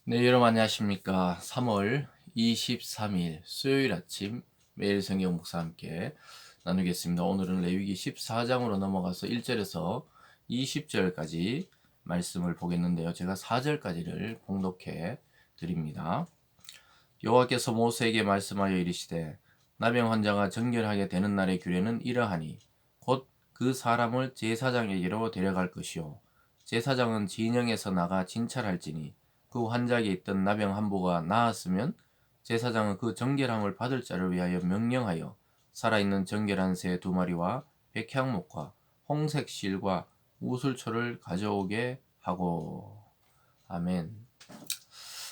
네, 여러분 안녕하십니까. 3월 23일 수요일 아침 매일 성경 묵사 함께 나누겠습니다. 오늘은 레위기 14장으로 넘어가서 1절에서 20절까지 말씀을 보겠는데요. 제가 4절까지를 봉독해 드립니다. 여호와께서 모세에게 말씀하여 이르시되 나병 환자가 정결하게 되는 날의 규례는 이러하니 곧 그 사람을 제사장에게로 데려갈 것이요 제사장은 진영에서 나가 진찰할지니 그 환자에게 있던 나병 한 부가 나았으면 제사장은 그 정결함을 받을 자를 위하여 명령하여 살아있는 정결한 새 두 마리와 백향목과 홍색 실과 우슬초를 가져오게 하고. 아멘.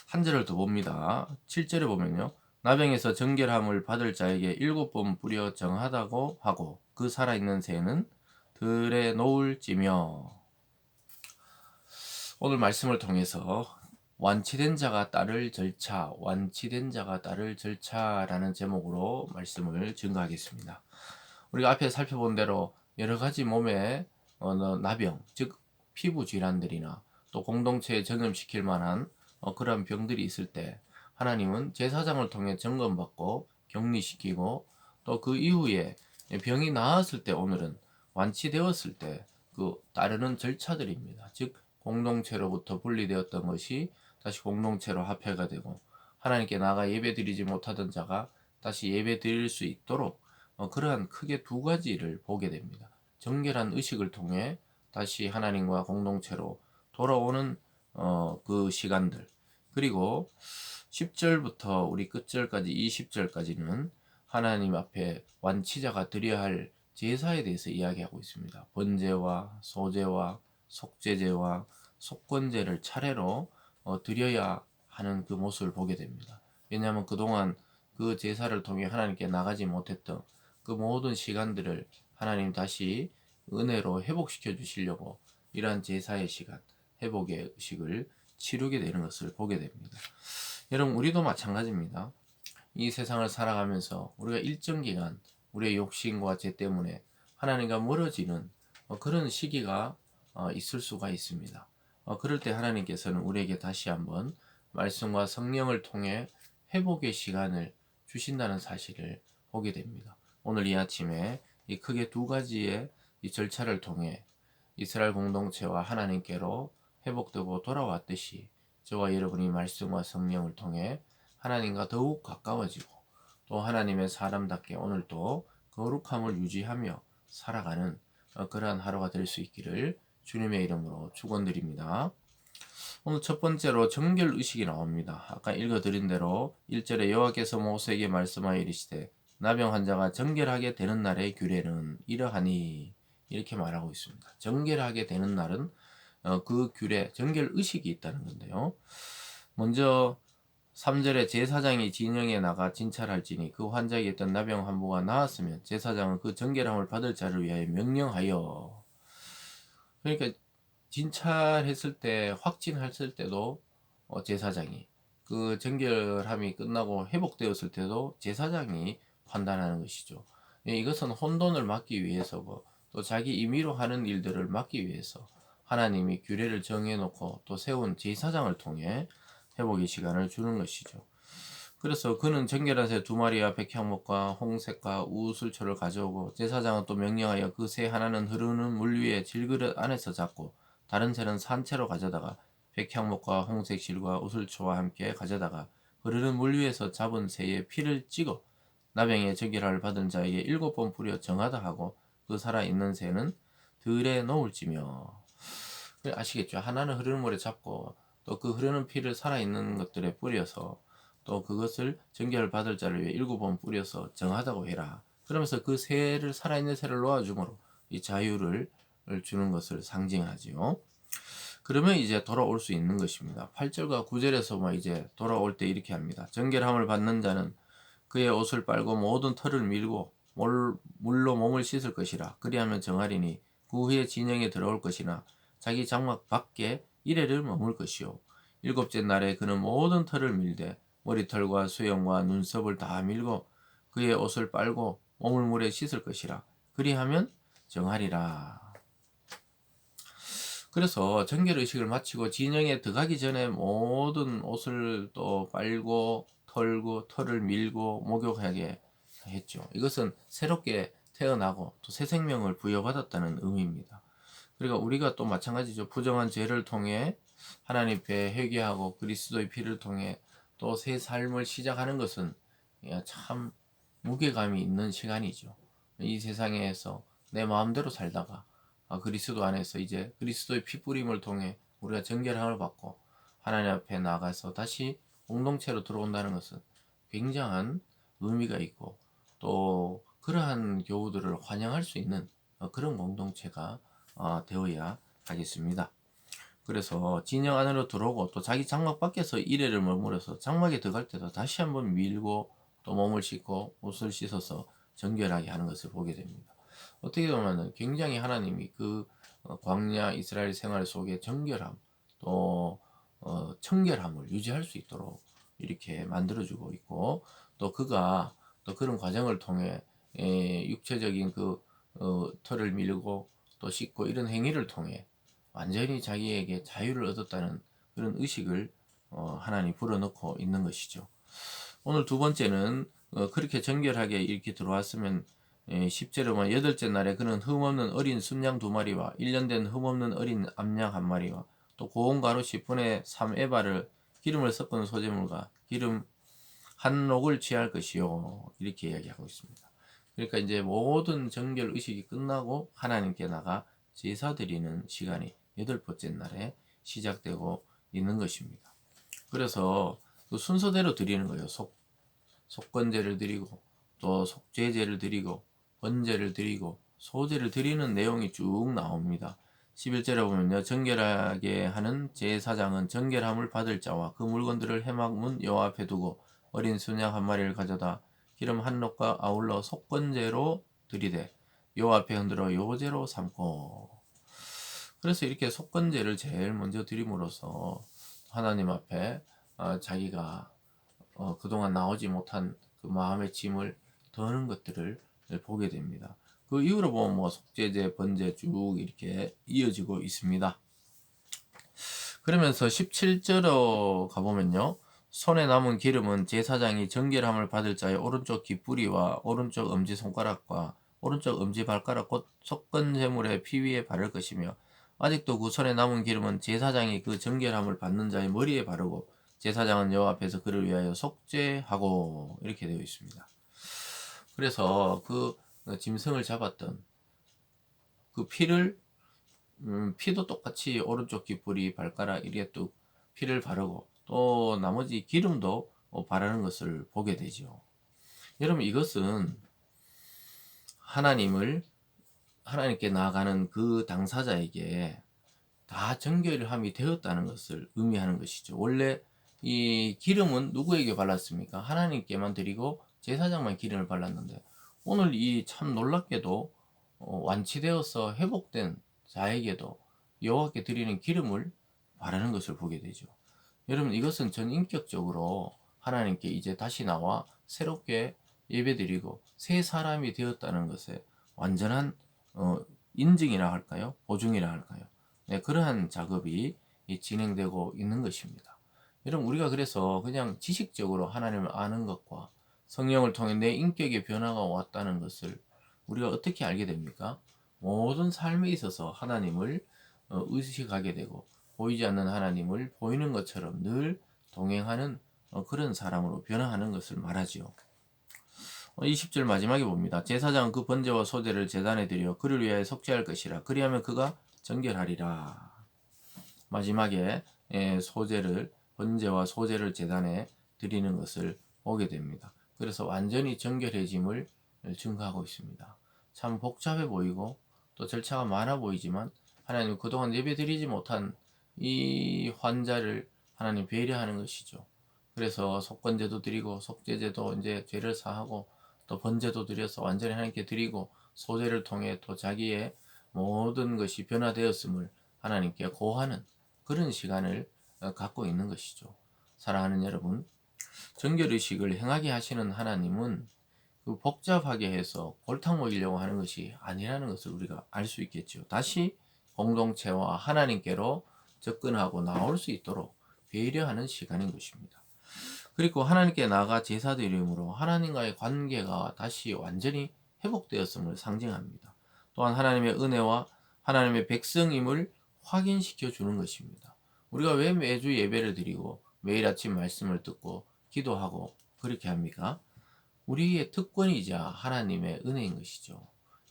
한 절을 더 봅니다. 7절에 보면요. 나병에서 정결함을 받을 자에게 7번 뿌려 정하다고 하고 그 살아있는 새는 들에 놓을지며. 오늘 말씀을 통해서 완치된 자가 따를 절차, 완치된 자가 따를 절차라는 제목으로 말씀을 증거하겠습니다. 우리가 앞에 살펴본 대로 여러 가지 몸에 나병, 즉 피부 질환들이나 또 공동체에 전염시킬 만한 그런 병들이 있을 때 하나님은 제사장을 통해 점검받고 격리시키고 또 그 이후에 병이 나았을 때 오늘은 완치되었을 때 그 따르는 절차들입니다. 즉 공동체로부터 분리되었던 것이 다시 공동체로 합해가 되고 하나님께 나가 예배드리지 못하던 자가 다시 예배드릴 수 있도록 그러한 크게 두 가지를 보게 됩니다. 정결한 의식을 통해 다시 하나님과 공동체로 돌아오는 그 시간들, 그리고 10절부터 우리 끝절까지 20절까지는 하나님 앞에 완치자가 드려야 할 제사에 대해서 이야기하고 있습니다. 번제와 소제와 속죄제와 속건제를 차례로 드려야 하는 그 모습을 보게 됩니다. 왜냐하면 그동안 그 제사를 통해 하나님께 나가지 못했던 그 모든 시간들을 하나님 다시 은혜로 회복시켜 주시려고 이러한 제사의 시간, 회복의 의식을 치르게 되는 것을 보게 됩니다. 여러분, 우리도 마찬가지입니다. 이 세상을 살아가면서 우리가 일정 기간 우리의 욕심과 죄 때문에 하나님과 멀어지는 그런 시기가 있을 수가 있습니다. 그럴 때 하나님께서는 우리에게 다시 한번 말씀과 성령을 통해 회복의 시간을 주신다는 사실을 보게 됩니다. 오늘 이 아침에 이 크게 두 가지의 이 절차를 통해 이스라엘 공동체와 하나님께로 회복되고 돌아왔듯이 저와 여러분이 말씀과 성령을 통해 하나님과 더욱 가까워지고 또 하나님의 사람답게 오늘도 거룩함을 유지하며 살아가는 그러한 하루가 될 수 있기를 주님의 이름으로 축원드립니다. 오늘 첫 번째로 정결 의식이 나옵니다. 아까 읽어드린 대로 1절에 여호와께서 모세에게 말씀하여 이르시되 나병 환자가 정결하게 되는 날의 규례는 이러하니 이렇게 말하고 있습니다. 정결하게 되는 날은 그 규례, 정결 의식이 있다는 건데요. 먼저 3절에 제사장이 진영에 나가 진찰할지니 그 환자에게 있던 나병 한 부가 나았으면 제사장은 그 정결함을 받을 자를 위하여 명령하여. 그러니까 진찰했을 때 확진했을 때도 제사장이 그 정결함이 끝나고 회복되었을 때도 제사장이 판단하는 것이죠. 이것은 혼돈을 막기 위해서고 또 자기 임의로 하는 일들을 막기 위해서 하나님이 규례를 정해놓고 또 세운 제사장을 통해 회복의 시간을 주는 것이죠. 그래서 그는 정결한 새 두 마리와 백향목과 홍색과 우슬초를 가져오고 제사장은 또 명령하여 그 새 하나는 흐르는 물 위에 질그릇 안에서 잡고 다른 새는 산채로 가져다가 백향목과 홍색 실과 우슬초와 함께 가져다가 흐르는 물 위에서 잡은 새의 피를 찍어 나병의 정결함을 받은 자에게 7번 뿌려 정하다 하고 그 살아있는 새는 들에 놓을지며. 아시겠죠? 하나는 흐르는 물에 잡고 또 그 흐르는 피를 살아있는 것들에 뿌려서 또 그것을 정결을 받을 자를 위해 7번 뿌려서 정하다고 해라. 그러면서 그 새를 살아있는 새를 놓아줌으로 이 자유를 주는 것을 상징하지요. 그러면 이제 돌아올 수 있는 것입니다. 8절과 9절에서 이제 돌아올 때 이렇게 합니다. 정결함을 받는 자는 그의 옷을 빨고 모든 털을 밀고 물로 몸을 씻을 것이라. 그리하면 정하리니 그 후에 진영에 들어올 것이나 자기 장막 밖에 이래를 머물 것이요. 일곱째 날에 그는 모든 털을 밀되 머리털과 수염과 눈썹을 다 밀고 그의 옷을 빨고 몸을 물에 씻을 것이라. 그리하면 정하리라. 그래서 정결의식을 마치고 진영에 들어가기 전에 모든 옷을 또 빨고 털고 털을 밀고 목욕하게 했죠. 이것은 새롭게 태어나고 또 새 생명을 부여받았다는 의미입니다. 그러니까 우리가 또 마찬가지죠. 부정한 죄를 통해 하나님 앞에 회개하고 그리스도의 피를 통해 또 새 삶을 시작하는 것은 참 무게감이 있는 시간이죠. 이 세상에서 내 마음대로 살다가 그리스도 안에서 이제 그리스도의 피 뿌림을 통해 우리가 정결함을 받고 하나님 앞에 나가서 다시 공동체로 들어온다는 것은 굉장한 의미가 있고 또 그러한 교우들을 환영할 수 있는 그런 공동체가 되어야 하겠습니다. 그래서 진영 안으로 들어오고 또 자기 장막 밖에서 이래를 머물어서 장막에 들어갈 때도 다시 한번 밀고 또 몸을 씻고 옷을 씻어서 정결하게 하는 것을 보게 됩니다. 어떻게 보면 굉장히 하나님이 그 광야 이스라엘 생활 속에 정결함 또 청결함을 유지할 수 있도록 이렇게 만들어주고 있고 또 그가 또 그런 과정을 통해 육체적인 그 털을 밀고 또 씻고 이런 행위를 통해 완전히 자기에게 자유를 얻었다는 그런 의식을 하나님 불어넣고 있는 것이죠. 오늘 두 번째는 그렇게 정결하게 이렇게 들어왔으면 10절에 보면 여덟째 날에 그는 흠없는 어린 순양 2마리와 1년 된 흠없는 어린 암양 1마리와 또 고운 가루 10분의 3에바를 기름을 섞은 소재물과 기름 한 록을 취할 것이요. 이렇게 이야기하고 있습니다. 그러니까 이제 모든 정결 의식이 끝나고 하나님께 나가 제사 드리는 시간이 8번째 날에 시작되고 있는 것입니다. 그래서 그 순서대로 드리는 거예요. 속건제를 드리고 또 속죄제를 드리고 번제를 드리고 소제를 드리는 내용이 쭉 나옵니다. 11절에 보면요. 정결하게 하는 제사장은 정결함을 받을 자와 그 물건들을 회막문 여호와 앞에 두고 어린 순양 1마리를 가져다 기름 한 록과 아울러 속건제로 드리되 여호와 앞에 흔들어 요제로 삼고. 그래서 이렇게 속건제를 제일 먼저 드림으로써 하나님 앞에 자기가 그동안 나오지 못한 그 마음의 짐을 더는 것들을 보게 됩니다. 그 이후로 보면 뭐 속죄제, 번제 쭉 이렇게 이어지고 있습니다. 그러면서 17절로 가보면요. 손에 남은 기름은 제사장이 정결함을 받을 자의 오른쪽 깃뿌리와 오른쪽 엄지손가락과 오른쪽 엄지발가락 곧 속건제물의 피 위에 바를 것이며 아직도 그 손에 남은 기름은 제사장이 그 정결함을 받는 자의 머리에 바르고 제사장은 여호와 앞에서 그를 위하여 속죄하고 이렇게 되어 있습니다. 그래서 그 짐승을 잡았던 그 피를 피도 똑같이 오른쪽 깃뿌리 발가락 이렇게 또 피를 바르고 또 나머지 기름도 바르는 것을 보게 되죠. 여러분 이것은 하나님께 나아가는 그 당사자에게 다 정결함이 되었다는 것을 의미하는 것이죠. 원래 이 기름은 누구에게 발랐습니까? 하나님께만 드리고 제사장만 기름을 발랐는데 오늘 이 참 놀랍게도 완치되어서 회복된 자에게도 여호와께 드리는 기름을 바르는 것을 보게 되죠. 여러분 이것은 전인격적으로 하나님께 이제 다시 나와 새롭게 예배드리고 새 사람이 되었다는 것에 완전한 인증이라 할까요? 보증이라 할까요? 네, 그러한 작업이 진행되고 있는 것입니다. 여러분 우리가 그래서 그냥 지식적으로 하나님을 아는 것과 성령을 통해 내 인격의 변화가 왔다는 것을 우리가 어떻게 알게 됩니까? 모든 삶에 있어서 하나님을 의식하게 되고 보이지 않는 하나님을 보이는 것처럼 늘 동행하는 그런 사람으로 변화하는 것을 말하지요. 20절 마지막에 봅니다. 제사장은 그 번제와 소제를 제단에 드려 그를 위하여 속죄할 것이라. 그리하면 그가 정결하리라. 마지막에 번제와 소제를 제단에 드리는 것을 보게 됩니다. 그래서 완전히 정결해짐을 증거하고 있습니다. 참 복잡해 보이고 또 절차가 많아 보이지만 하나님 그동안 예배 드리지 못한 이 환자를 하나님 배려하는 것이죠. 그래서 속건제도 드리고 속죄제도 이제 죄를 사하고 또 번제도 드려서 완전히 하나님께 드리고 소제를 통해 또 자기의 모든 것이 변화되었음을 하나님께 고하는 그런 시간을 갖고 있는 것이죠. 사랑하는 여러분, 정결의식을 행하게 하시는 하나님은 그 복잡하게 해서 골탕 먹이려고 하는 것이 아니라는 것을 우리가 알 수 있겠죠. 다시 공동체와 하나님께로 접근하고 나올 수 있도록 배려하는 시간인 것입니다. 그리고 하나님께 나아가 제사드림으로 하나님과의 관계가 다시 완전히 회복되었음을 상징합니다. 또한 하나님의 은혜와 하나님의 백성임을 확인시켜 주는 것입니다. 우리가 왜 매주 예배를 드리고 매일 아침 말씀을 듣고 기도하고 그렇게 합니까? 우리의 특권이자 하나님의 은혜인 것이죠.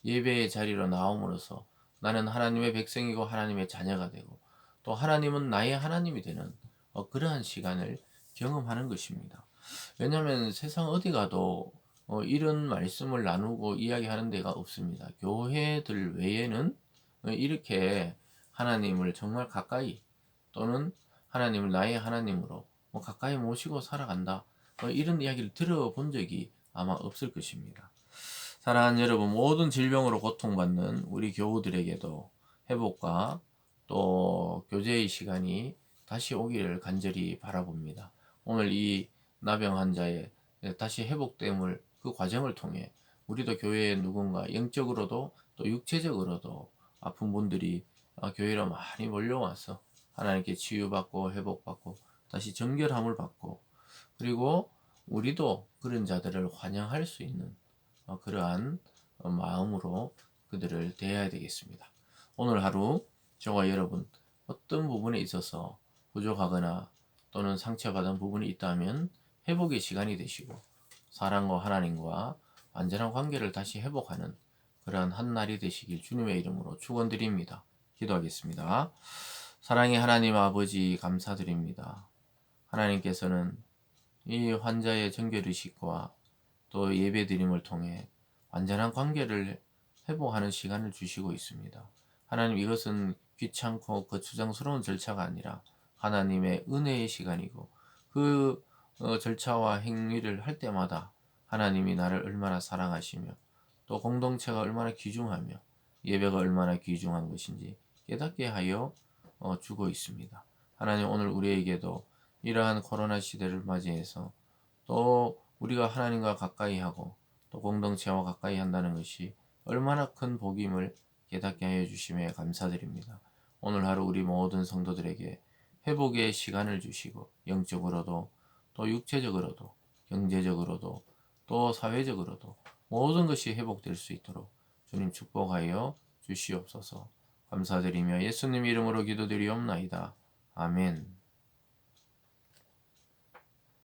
예배의 자리로 나옴으로써 나는 하나님의 백성이고 하나님의 자녀가 되고 또 하나님은 나의 하나님이 되는 그러한 시간을 경험하는 것입니다. 왜냐하면 세상 어디 가도 이런 말씀을 나누고 이야기하는 데가 없습니다. 교회들 외에는 이렇게 하나님을 정말 가까이 또는 하나님을 나의 하나님으로 가까이 모시고 살아간다. 이런 이야기를 들어본 적이 아마 없을 것입니다. 사랑하는 여러분, 모든 질병으로 고통받는 우리 교우들에게도 회복과 또 교제의 시간이 다시 오기를 간절히 바라봅니다. 오늘 이 나병 환자의 다시 회복됨을 그 과정을 통해 우리도 교회에 누군가 영적으로도 또 육체적으로도 아픈 분들이 교회로 많이 몰려와서 하나님께 치유받고 회복받고 다시 정결함을 받고 그리고 우리도 그런 자들을 환영할 수 있는 그러한 마음으로 그들을 대해야 되겠습니다. 오늘 하루 저와 여러분 어떤 부분에 있어서 부족하거나 또는 상처받은 부분이 있다면 회복의 시간이 되시고 사랑과 하나님과 완전한 관계를 다시 회복하는 그러한 한 날이 되시길 주님의 이름으로 축원드립니다. 기도하겠습니다. 사랑의 하나님 아버지 감사드립니다. 하나님께서는 이 환자의 정결의식과 또 예배드림을 통해 완전한 관계를 회복하는 시간을 주시고 있습니다. 하나님 이것은 귀찮고 거추장스러운 절차가 아니라 하나님의 은혜의 시간이고 그 절차와 행위를 할 때마다 하나님이 나를 얼마나 사랑하시며 또 공동체가 얼마나 귀중하며 예배가 얼마나 귀중한 것인지 깨닫게 하여 주고 있습니다. 하나님 오늘 우리에게도 이러한 코로나 시대를 맞이해서 또 우리가 하나님과 가까이 하고 또 공동체와 가까이 한다는 것이 얼마나 큰 복임을 깨닫게 하여 주심에 감사드립니다. 오늘 하루 우리 모든 성도들에게 회복의 시간을 주시고 영적으로도 또 육체적으로도 경제적으로도 또 사회적으로도 모든 것이 회복될 수 있도록 주님 축복하여 주시옵소서. 감사드리며 예수님 이름으로 기도드리옵나이다. 아멘.